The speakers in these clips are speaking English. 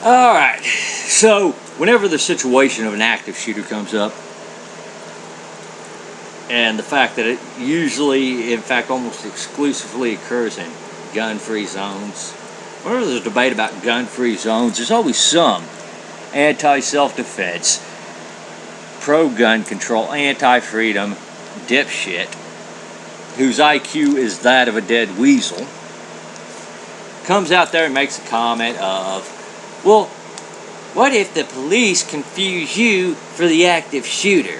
Alright, so whenever the situation of an active shooter comes up, and the fact that it usually, in fact almost exclusively occurs in gun-free zones, whenever there's a debate about gun-free zones, there's always some anti-self-defense, pro-gun control, anti-freedom dipshit whose IQ is that of a dead weasel, comes out there and makes a comment of, well, what if the police confuse you for the active shooter?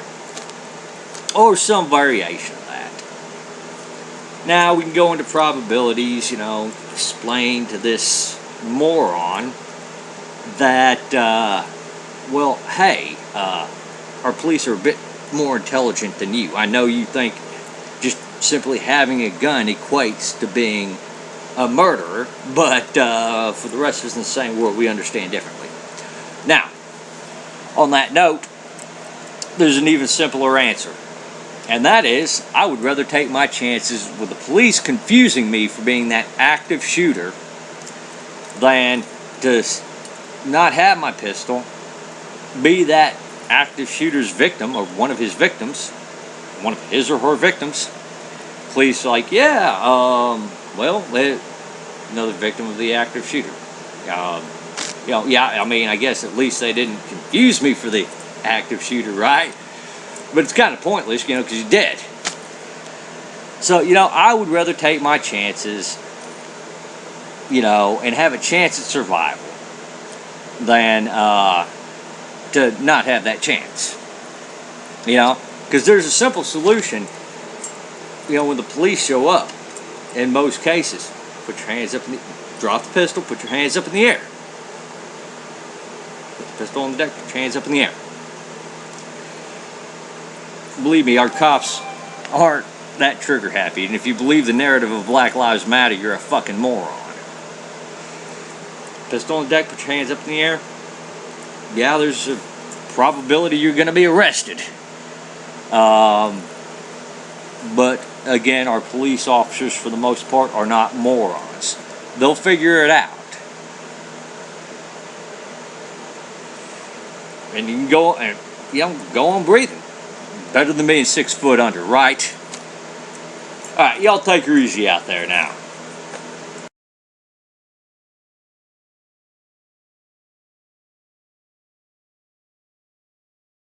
Or some variation of that. Now, we can go into probabilities, explain to this moron that, well, hey, our police are a bit more intelligent than you. I know you think just simply having a gun equates to being a murderer, but for the rest of us in the same world, we understand differently. Now, on that note, there's an even simpler answer. And that is, I would rather take my chances with the police confusing me for being that active shooter than to not have my pistol, be that active shooter's victim, or one of his victims, one of his or her victims. Police are like, yeah, well, another victim of the active shooter. I mean, I guess at least they didn't confuse me for the active shooter, right? But it's kind of pointless, because you're dead. So, I would rather take my chances, and have a chance at survival than to not have that chance. Because there's a simple solution, when the police show up, in most cases. Put your hands up, drop the pistol, put your hands up in the air. Put the pistol on the deck, put your hands up in the air. Believe me, our cops aren't that trigger happy, and if you believe the narrative of Black Lives Matter, you're a fucking moron. Pistol on the deck, put your hands up in the air. Yeah, there's a probability you're going to be arrested. But again, our police officers, for the most part, are not morons. They'll figure it out. And you can go on breathing. Better than being 6 foot under, right? Alright, y'all take her easy out there now.